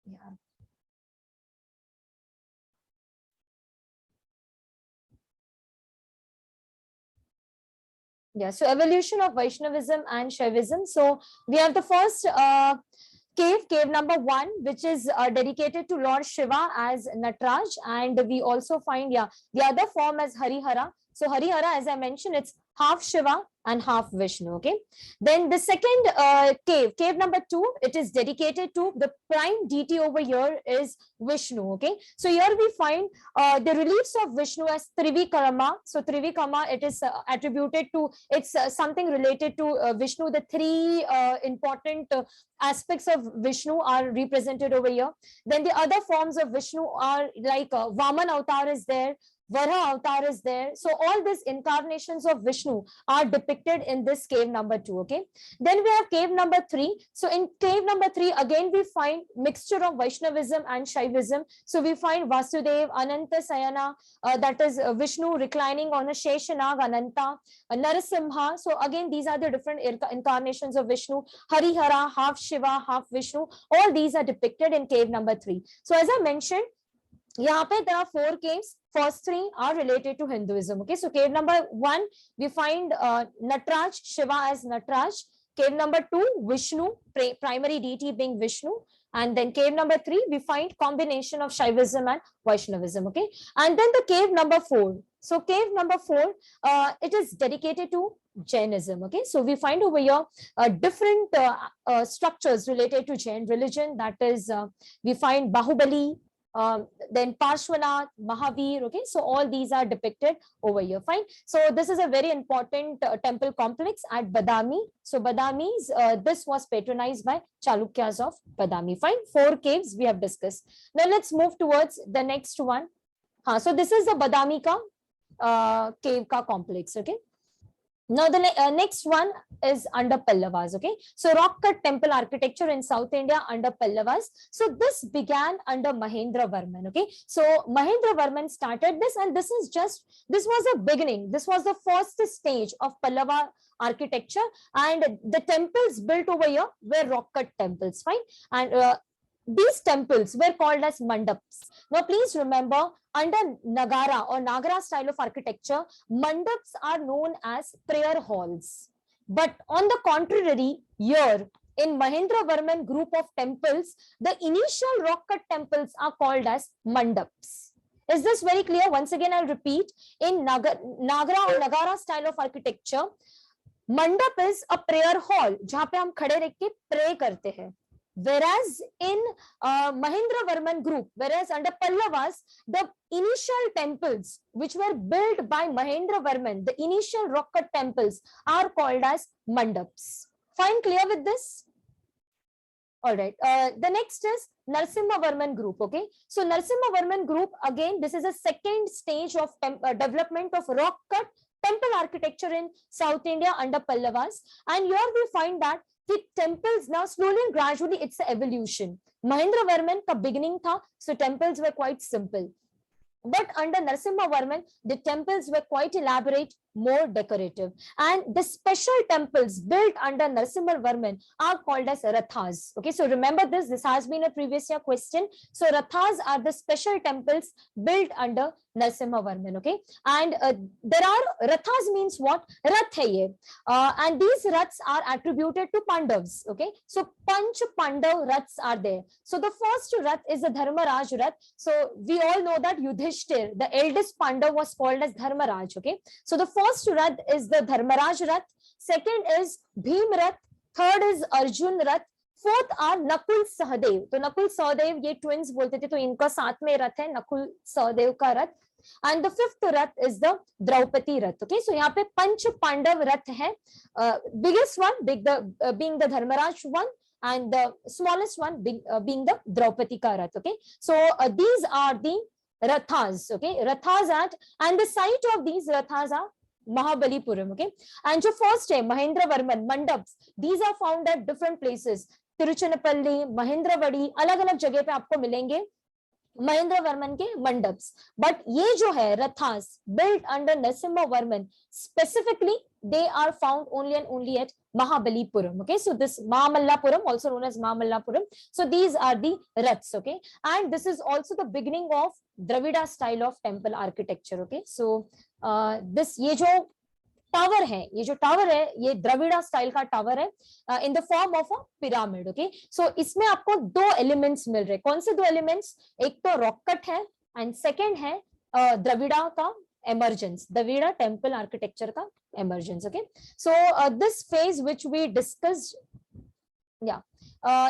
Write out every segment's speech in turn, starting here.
Yeah. Yeah, so evolution of Vaishnavism and Shaivism. So we have the first cave number 1, which is dedicated to Lord Shiva as Nataraj, and we also find, yeah, the other form as Harihara. So Harihara, as I mentioned, it's half Shiva and half Vishnu. Okay. Then the second cave number 2, it is dedicated to the prime deity over here is Vishnu. Okay. So here we find the reliefs of Vishnu as Trivikrama. So Trivikrama, it is attributed to, it's something related to Vishnu. The three important aspects of Vishnu are represented over here. Then the other forms of Vishnu are like Vaman avatar is there, Vara avatar is there. So all these incarnations of Vishnu are depicted in this cave number 2. Okay. Then we have cave number 3. So in cave number 3, again we find mixture of Vaishnavism and Shaivism. So we find Vasudev, Ananta Sayana, that is Vishnu reclining on a Sheshanag, Ananta, Narasimha. So again, these are the different incarnations of Vishnu. Harihara, half Shiva, half Vishnu. All these are depicted in cave number 3. So as I mentioned, there are 4 caves. First 3 are related to Hinduism. Okay, so cave number 1, we find Nataraj, Shiva as Nataraj. Cave number 2, Vishnu, primary deity being Vishnu. And then cave number 3, we find combination of Shaivism and Vaishnavism. Okay, and then the cave number 4. So cave number 4, it is dedicated to Jainism. Okay, so we find over here different structures related to Jain religion. That is, we find Bahubali, then Parshvanath, Mahavir. Okay, so all these are depicted over here. Fine. So this is a very important temple complex at Badami. So Badami's, this was patronized by Chalukyas of Badami. Fine. 4 caves we have discussed. Now let's move towards the next one. So this is the Badami ka cave ka complex. Okay. Now the next one is under Pallavas. Okay, so rock cut temple architecture in South India under Pallavas. So this began under Mahendra Varman. Okay, so Mahendra Varman started this, and this was a beginning. This was the first stage of Pallava architecture, and the temples built over here were rock cut temples. Fine, and these temples were called as mandaps. Now, please remember, under Nagara or Nagara style of architecture, mandaps are known as prayer halls. But on the contrary, here in Mahendra Varman group of temples, the initial rock cut temples are called as mandaps. Is this very clear? Once again, I'll repeat. In Nagara or Nagara style of architecture, mandap is a prayer hall जहाँ पे हम खड़े रह के pray करते हैं. Whereas in Mahendra Varman group, whereas under Pallavas, the initial temples which were built by Mahendra Varman, the initial rock cut temples are called as mandaps. Fine, clear with this? All right. The next is Narasimha Varman group. Okay. So Narasimha Varman group, again, this is a second stage of development of rock cut temple architecture in South India under Pallavas. And here we find that the temples now slowly and gradually it's an evolution. Mahendra Varman ka beginning tha, so temples were quite simple. But under Narasimha Varman, the temples were quite elaborate, more decorative. And the special temples built under Narasimha Varman are called as Rathas. Okay, so remember this. This has been a previous year question. So Rathas are the special temples built under Narasimha Varman. Okay, and there are Rathas means what? Rath hai ye. And these Raths are attributed to Pandavas. Okay, so Panch Pandav Raths are there. So the first Rath is the Dharmaraj Rath. So we all know that Yudhishthir, the eldest Pandav, was called as Dharmaraj. Okay, so the first Rath is the Dharmaraj Rath. Second is Bhim Rath. Third is Arjun Rath. Fourth are Nakul Sahadev. तो नकुल सहदेव ये twins बोलते थे, तो इनका साथ में रथ है नकुल सहदेव का रथ. And the fifth rath is the Draupadi Rath. Okay, so यहाँ पे पंच पांडव रथ है. Biggest one being the Dharmaraj one, and the smallest one being the Draupadi ka Rath. Okay, so these are the Rathas. Okay, Rathas and the site of these Rathas are Mahabalipuram. Okay, and जो first है Mahendra Varman Mandaps, these are found at different places. तिरुचनपल्ली, महेंद्रवड़ी, अलग अलग जगह पे आपको मिलेंगे महेंद्र वर्मन के mandaps. But ये जो है रथास built under Narasimha Varman, specifically they are found only and only at Mahabalipuram. Okay, so this Mahamallapuram, also known as Mahamallapuram. So these are the Raths. Okay, and this is also the beginning of Dravida style of temple architecture. Okay, so this ये जो tower है, ये जो tower है ये Dravida style का tower है in the form of a pyramid. Okay, so इसमें आपको दो एलिमेंट्स मिल रहे. कौन से दो एलिमेंट्स? एक तो रॉक कट है एंड सेकेंड है द्रविड़ा का emergence, Dravida temple architecture ka emergence. Okay, so this phase which we discussed, yeah,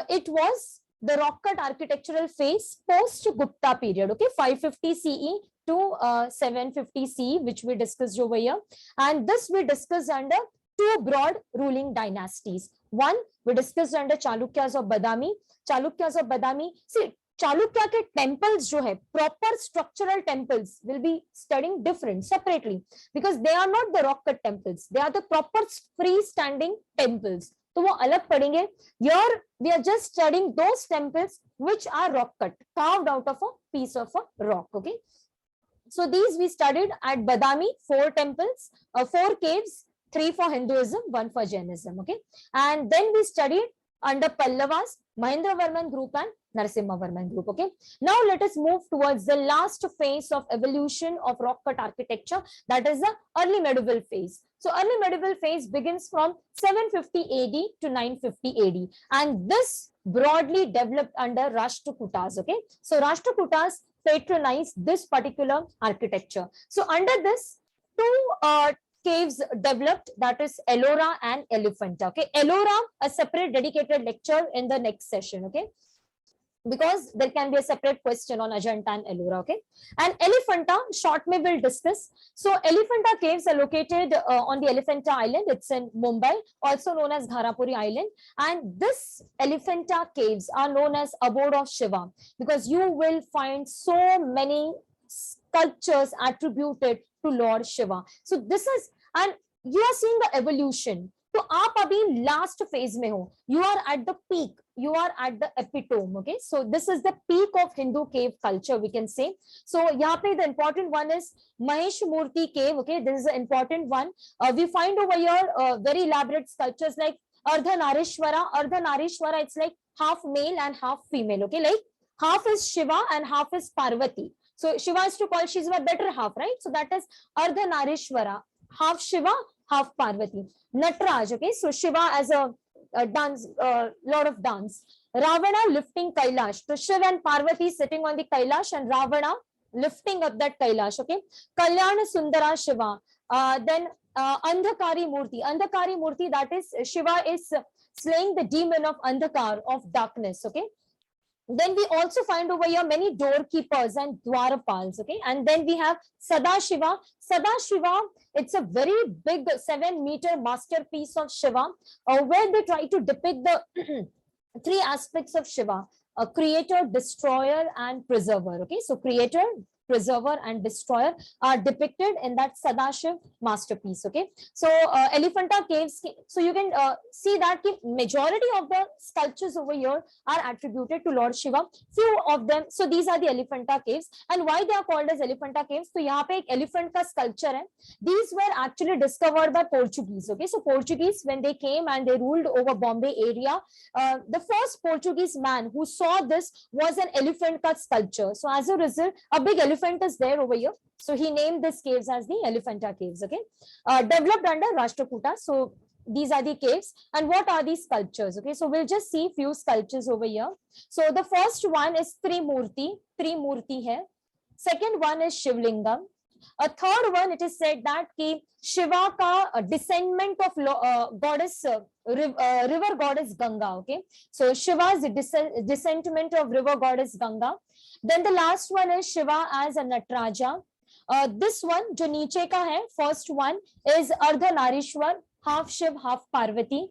it was the rock cut architectural phase post Gupta period. Okay, 550 CE to 750 CE, which we discussed over here, and this we discussed under two broad ruling dynasties. One we discussed under Chalukyas of Badami. Chalukyas of Badami, see, Chalukya के temples जो है, proper structural temples will be studying different separately because they are not the rock cut temples, they are the proper free standing temples, तो वो अलग पढ़ेंगे. Here we are just studying those temples which are rock cut, carved out of a piece of a rock. Okay, so these we studied at Badami, 4 temples, 4 caves, 3 for Hinduism, 1 for Jainism. Okay, and then we studied under Pallavas, Mahendravarman group and Narasimhavarman group. Okay, now let us move towards the last phase of evolution of rock cut architecture, that is the early medieval phase. So early medieval phase begins from 750 AD to 950 AD, and this broadly developed under Rashtrakutas. Okay, so Rashtrakutas patronized this particular architecture. So under this, two caves developed, that is Ellora and Elephanta. Okay, Ellora, a separate dedicated lecture in the next session. Okay, because there can be a separate question on Ajanta and Ellora. Okay, and Elephanta, short may will discuss. So Elephanta caves are located on the Elephanta Island. It's in Mumbai, also known as Gharapuri Island. And this Elephanta caves are known as abode of Shiva, because you will find so many sculptures attributed to Lord Shiva. So this is, and you are seeing the evolution. तो आप अभी last phase में हो, you are at the peak, you are at the epitome. Okay, so this is the peak of Hindu cave culture, we can say. So यहाँ पे the important one is Mahesh Murthy cave. Okay, this is the important one. We find over here very elaborate sculptures like Ardhanarishwara. Ardhanarishwara, it's like half male and half female. Okay, like half is Shiva and half is Parvati. So Shiva is to call, she's my better half, right? So that is Ardhanarishwara, half Shiva, half Parvati. Nataraj, okay, so Shiva as a dance, lot of dance. Ravana lifting Kailash, so Shiva and Parvati sitting on the Kailash and Ravana lifting up that Kailash. Okay, Kalyana Sundara Shiva. Then Andhakari Murti, that is Shiva is slaying the demon of Andhakar, of darkness. Okay, then we also find over here many doorkeepers and dwarapals. Okay, and then we have Sadashiva. Sadashiva, it's a very big 7-meter masterpiece of Shiva, where they try to depict the 3 aspects of Shiva: a creator, destroyer, and preserver. Okay, so creator, preserver, and destroyer are depicted in that Sadashiv masterpiece. Okay, so Elephanta caves, so you can see that the majority of the sculptures over here are attributed to Lord Shiva. Few of them, so these are the Elephanta caves, and why they are called as Elephanta caves? So यहाँ पे एक elephant का sculpture है. These were actually discovered by Portuguese. Okay, so Portuguese, when they came and they ruled over Bombay area, the first Portuguese man who saw this was an elephant ka sculpture. So as a result, a big elephant is there over here. So he named these caves as the Elephanta caves. Okay, developed under Rashtrakuta. So these are the caves, and what are these sculptures? Okay, so we'll just see few sculptures over here. So the first one is Trimurti hai. Second one is Shivlingam. A third one, it is said that ki Shiva ka descendant of goddess, river goddess Ganga. Okay, so Shiva's descendant of river goddess Ganga. Then the last one is Shiva as a Nataraja. This one, jo niche ka hai, first one is Ardhanarishwar, half Shiv, half Parvati.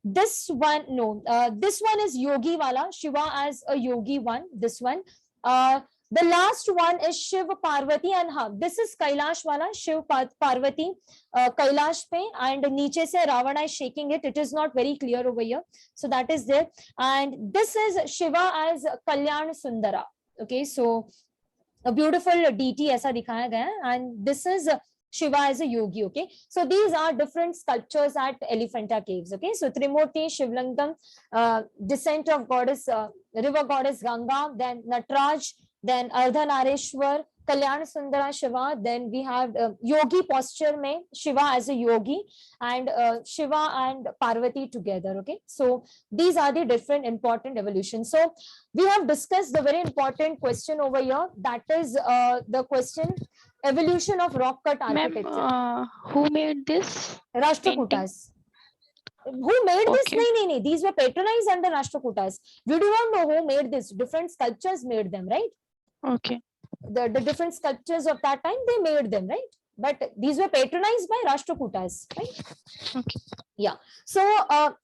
This one, no, this one is Yogi wala, Shiva as a Yogi one. This one. The last one is Shiv Parvati, and this is Kailash wala, Shiv Parvati Kailash pe, and niche se Ravana is shaking it. It is not very clear over here. So that is there. And this is Shiva as Kalyan Sundara. Okay, so a beautiful deity aisa dikhaya gaya, and this is Shiva as a yogi. Okay, so these are different sculptures at Elephanta caves. Okay, so Trimurti, Shivlingam, descent of goddess, river goddess Ganga, then Nataraj, then Ardhanareshwar, Kalyan Sundara Shiva, then we have yogi posture mein Shiva as a yogi, and Shiva and Parvati together. Okay, so these are the different important evolutions. So we have discussed the very important question over here, that is the question evolution of rock cut architecture. Ma'am, who made this? Rashtrakutas. Who made this? Okay. No. These were patronized under Rashtrakutas. We do not know who made this. Different sculptures made them, right? Okay. The different sculptures of that time, they made them, right? But these were patronized by Rashtrakutas, right? Okay. Yeah. So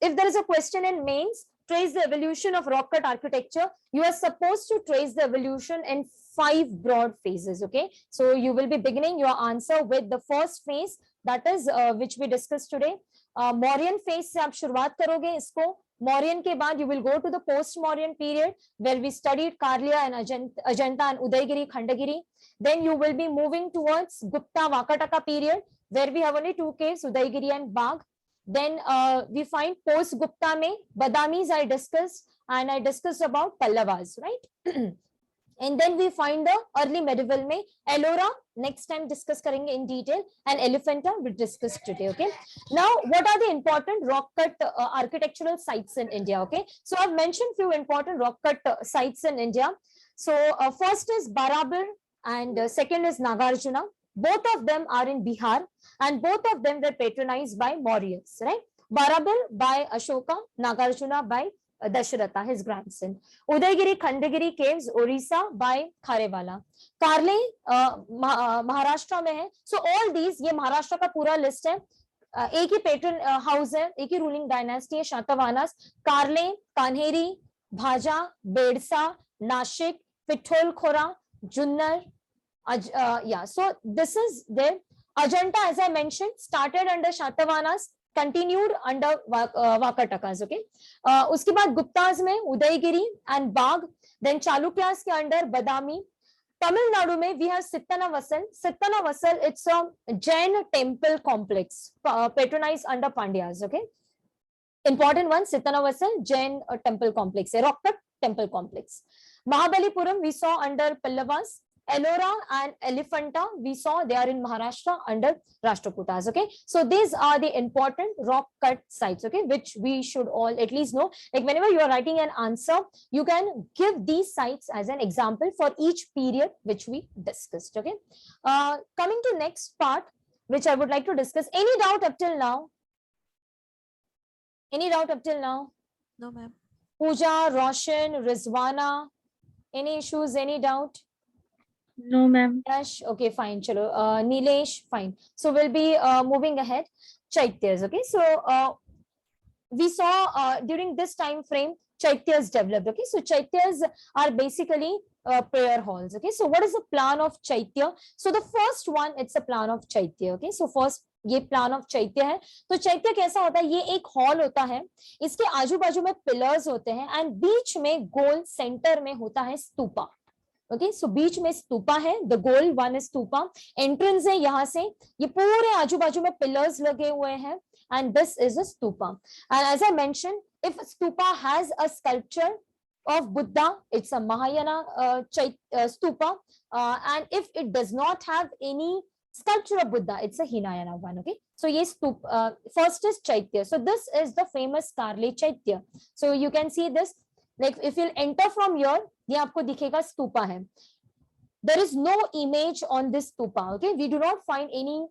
if there is a question in mains, trace the evolution of rock cut architecture, you are supposed to trace the evolution in 5 broad phases. Okay, so you will be beginning your answer with the first phase, that is which we discussed today. Mauryan phase से आप शुरुआत करोगे इसको. Mauryan के बाद you will go to the post Mauryan period where we studied Karliya and Ajanta and Udaygiri, Khandagiri. Then you will be moving towards Gupta Vakataka period where we have only 2 caves, Udaygiri and Bagh. Then we find post Gupta mein Badamis I discussed, and I discussed about Pallavas, right? And then we find the early medieval mein Ellora, next time discuss karenge in detail, and Elephanta we discussed today. Okay, now what are the important rock cut architectural sites in India? Okay, so I've mentioned few important rock cut sites in India. So first is Barabir and second is Nagarjuna. Both of them are in Bihar, and both of them were patronized by Mauryas, right? Barabir by Ashoka, Nagarjuna by Dasharatha, his grandson. Udaygiri, Khandagiri caves, Orissa by Kharewala. Karle Maharashtra में है. So all these, ये महाराष्ट्र का पूरा list है. एक ही patron house है, एक ही ruling dynasty है, शातवाहनास. कार्ले, कान्हेरी, भाजा, बेडसा, Nashik, पिठोलखोरा, Junnar. Yeah, so this is there. Ajanta, as I mentioned, started under Shatavahanas, continued under Vakatakas. Okay, उसके बाद गुप्ताज में Udayagiri and Bagh, then Chalukyas के under Badami. Tamil Nadu में we have Sittanavasal. Sittanavasal, it's a Jain temple complex patronized under Pandyas. Okay, important one, Sittanavasal Jain temple complex, a rock cut temple complex. Mahabalipuram we saw under Pallavas. Ellora and Elephanta we saw they are in Maharashtra under Rashtrakutas. Okay, so these are the important rock cut sites, okay, which we should all at least know. Like whenever you are writing an answer, you can give these sites as an example for each period which we discussed. Okay, coming to next part which I would like to discuss. Any doubt up till now? Any doubt up till now? No, ma'am. Pooja, Roshan, Rizwana, any issues, any doubt? No, ma'am. Yash, okay, fine. Chalo. Nilesh, fine. So we'll be moving ahead. Chaityas, okay. So we saw during this time frame, Chaityas developed. Okay, so Chaityas are basically prayer halls. Okay, so what is the plan of Chaitya? So the first one, it's a plan of Chaitya. Okay, so first ये plan of चैत्य है. तो चैत्य कैसा होता है? ये एक हॉल होता है, इसके आजू बाजू में पिलर्स होते हैं एंड बीच में गोल सेंटर में होता है स्तूपा. ओके, सो बीच में स्तूपा है, the goal one is stupa. Entrance है यहाँ से, ये पूरे आजू बाजू में पिलर्स लगे हुए हैं and this is a stupa. And as I mention, if stupa has a sculpture of Buddha, it's a Mahayana stupa, and if it does not have any sculpture of Buddha, it's a Hinayana one. Okay, so yes, first is Chaitya. So this is the famous Karle Chaitya. So you can see this, like if you enter from here, ये आपको दिखेगा स्तूपा है. There is no image on this stupa. Okay, we do not find any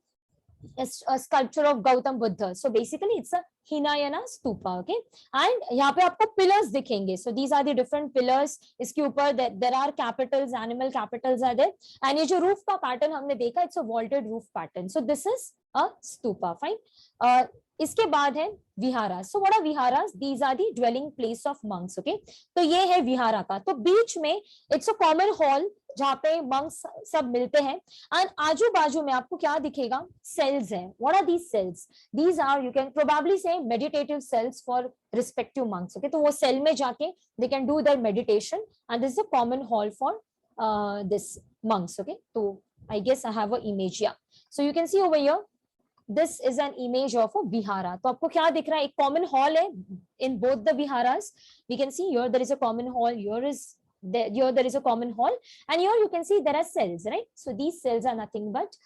a sculpture of Gautam Buddha. So basically it's a Hinayana stupa. Okay, and यहाँ पे आपको pillars दिखेंगे. So these are the different pillars. इसके ऊपर there are capitals, animal capitals are there. And ये जो roof का pattern हमने देखा, it's a vaulted roof pattern. So this is a stupa. Fine. इसके बाद है vihara. So what are viharas? These are the dwelling place of monks. Okay, तो ये है विहारा का. तो बीच में it's a common hall जहाँ पे monks सब मिलते हैं and आजू बाजू में आपको क्या दिखेगा? Cells हैं. What are these cells? These are, you can probably say, meditative cells for respective monks. Okay, तो वो cell में जाके they can do their meditation and this is a common hall for this monks. Okay, तो I guess I have a image. Yeah. So you can see over here, this is an image of a vihara. तो आपको क्या दिख रहा है? एक common hall है in both the viharas. We can see here there is a common hall. Here there is a common hall, and here you can see there are cells, right? So these cells are nothing but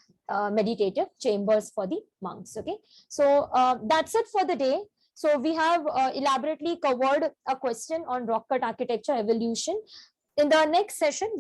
meditative chambers for the monks. Okay, so that's it for the day. So we have elaborately covered a question on rock cut architecture evolution. In the next session